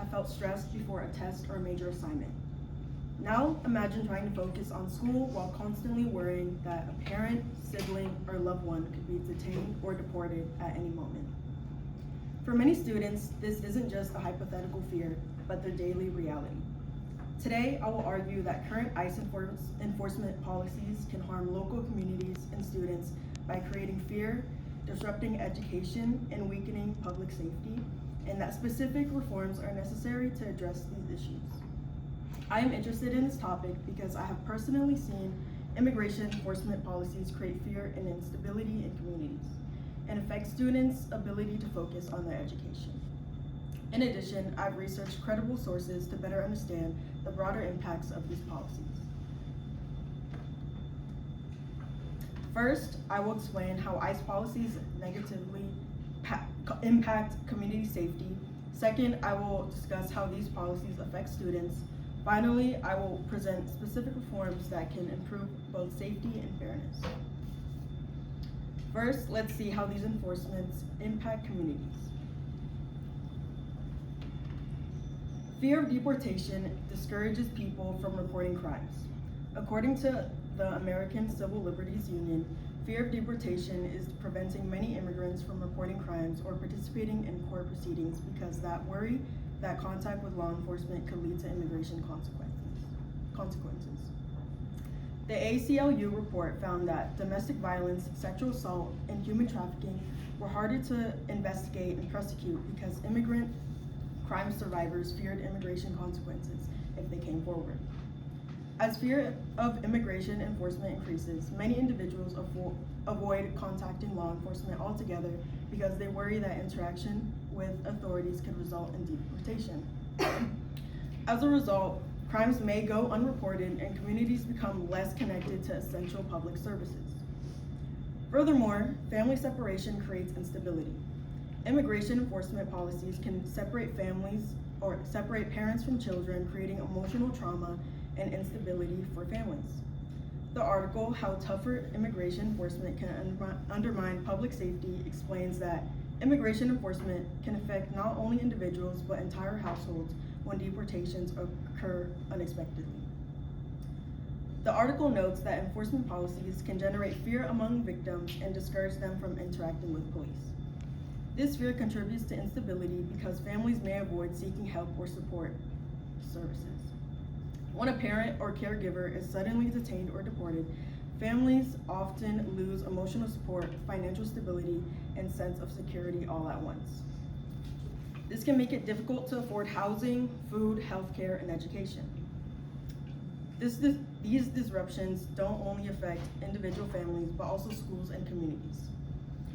have felt stressed before a test or a major assignment. Now imagine trying to focus on school while constantly worrying that a parent, sibling, or loved one could be detained or deported at any moment. For many students, this isn't just a hypothetical fear, but their daily reality. Today, I will argue that current ICE enforcement policies can harm local communities and students by creating fear, disrupting education, and weakening public safety, and that specific reforms are necessary to address these issues. I am interested in this topic because I have personally seen immigration enforcement policies create fear and instability in communities and affect students' ability to focus on their education. In addition, I've researched credible sources to better understand the broader impacts of these policies. First, I will explain how ICE policies negatively impact community safety. Second, I will discuss how these policies affect students. Finally, I will present specific reforms that can improve both safety and fairness. First, let's see how these enforcements impact communities. Fear of deportation discourages people from reporting crimes. According to the American Civil Liberties Union, fear of deportation is preventing many immigrants from reporting crimes or participating in court proceedings because that worry that contact with law enforcement could lead to immigration consequences. The ACLU report found that domestic violence, sexual assault, and human trafficking were harder to investigate and prosecute because immigrant crime survivors feared immigration consequences if they came forward. As fear of immigration enforcement increases, many individuals avoid contacting law enforcement altogether because they worry that interaction with authorities could result in deportation. As a result, crimes may go unreported and communities become less connected to essential public services. Furthermore, family separation creates instability. Immigration enforcement policies can separate families or separate parents from children, creating emotional trauma and instability for families. The article, How Tougher Immigration Enforcement Can Undermine Public Safety, explains that immigration enforcement can affect not only individuals but entire households when deportations occur unexpectedly. The article notes that enforcement policies can generate fear among victims and discourage them from interacting with police. This fear contributes to instability because families may avoid seeking help or support services. When a parent or caregiver is suddenly detained or deported, families often lose emotional support, financial stability, and sense of security all at once. This can make it difficult to afford housing, food, healthcare, and education. These disruptions don't only affect individual families, but also schools and communities.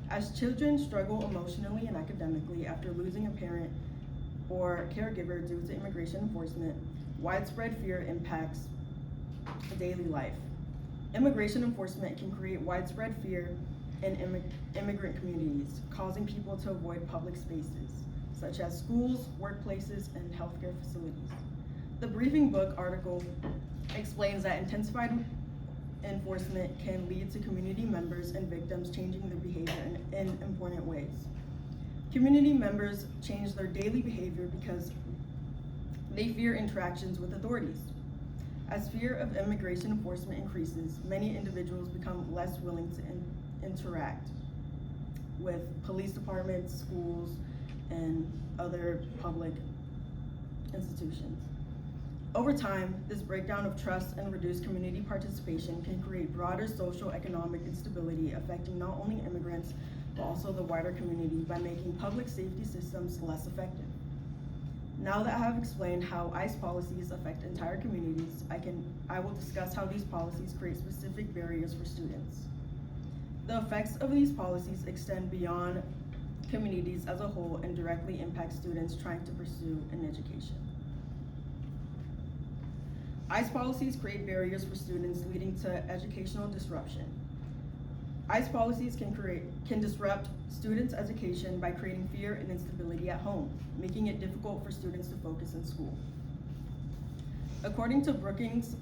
As children struggle emotionally and academically after losing a parent or caregiver due to immigration enforcement, widespread fear impacts daily life. Immigration enforcement can create widespread fear in immigrant communities, causing people to avoid public spaces, such as schools, workplaces, and healthcare facilities. The Briefing Book article explains that intensified enforcement can lead to community members and victims changing their behavior in important ways. Community members change their daily behavior because they fear interactions with authorities. As fear of immigration enforcement increases, many individuals become less willing to interact with police departments, schools, and other public institutions. Over time, this breakdown of trust and reduced community participation can create broader social economic instability affecting not only immigrants, but also the wider community by making public safety systems less effective. Now that I have explained how ICE policies affect entire communities, I will discuss how these policies create specific barriers for students. The effects of these policies extend beyond communities as a whole and directly impact students trying to pursue an education. ICE policies create barriers for students, leading to educational disruption. ICE policies can disrupt students' education by creating fear and instability at home, making it difficult for students to focus in school. According to Brookings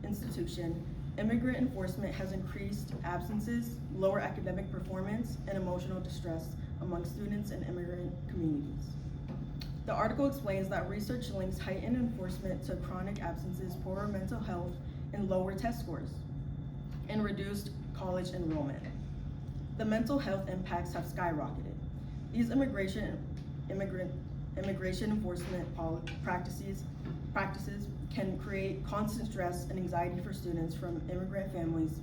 Institution, immigrant enforcement has increased absences, lower academic performance, and emotional distress among students in immigrant communities. The article explains that research links heightened enforcement to chronic absences, poorer mental health, and lower test scores, and reduced college enrollment. The mental health impacts have skyrocketed. These immigration enforcement practices can create constant stress and anxiety for students from immigrant families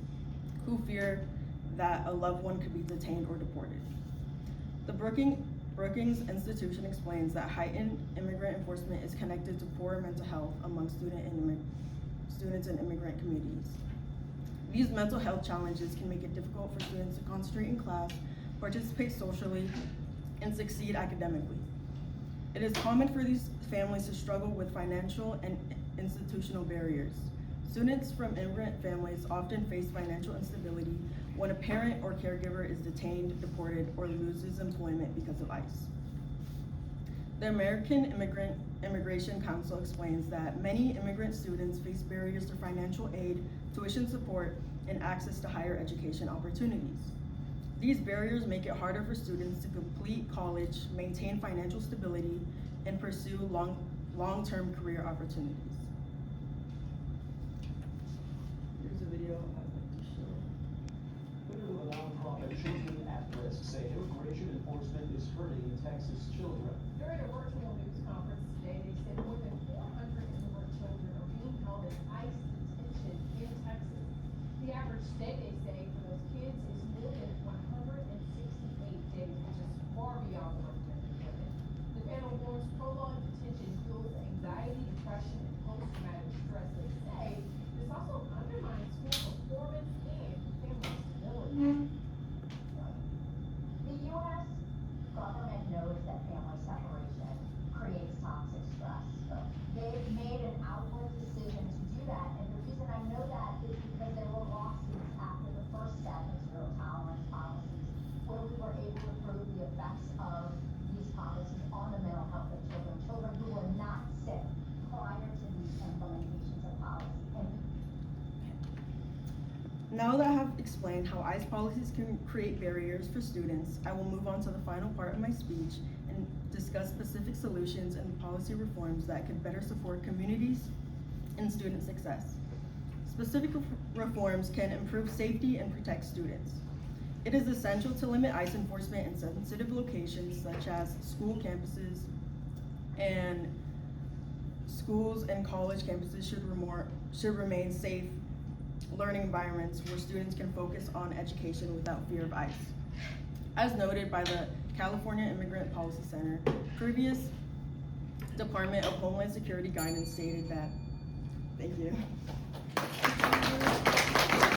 who fear that a loved one could be detained or deported. The Brookings Institution explains that heightened immigrant enforcement is connected to poorer mental health among students in immigrant communities. These mental health challenges can make it difficult for students to concentrate in class, participate socially, and succeed academically. It is common for these families to struggle with financial and institutional barriers. Students from immigrant families often face financial instability when a parent or caregiver is detained, deported, or loses employment because of ICE. The American Immigration Council explains that many immigrant students face barriers to financial aid, tuition support, and access to higher education opportunities. These barriers make it harder for students to complete college, maintain financial stability, and pursue long-term career opportunities. Here's a video I'd like to show. Leader of the nonprofit Children at Risk say immigration enforcement is hurting Texas children. During a virtual news conference today, they said more than 400 immigrant children are being held in ICE detention in Texas. The average stay, they say, for those kids is more than 168 days, which is far beyond the recommended limit. The panel warns prolonged detention fuels anxiety, depression, and post-traumatic stress. They say this also undermines school performance and family stability. The U.S. government knows that family separation creates toxic stress. They've made an outward decision to do that, and the reason I know that is because there were lawsuits after the first step of zero tolerance policies, where we were able to prove the effects of these policies on the mental health of children who were not sick prior to these implementations of policy. And now that I have explained how ICE policies can create barriers for students, I will move on to the final part of my speech and discuss specific solutions and policy reforms that could better support communities and student success. Specific reforms can improve safety and protect students. It is essential to limit ICE enforcement in sensitive locations such as school campuses, and schools and college campuses should remain safe learning environments where students can focus on education without fear of ICE. As noted by the California Immigrant Policy Center, previous Department of Homeland Security guidance stated that, thank you,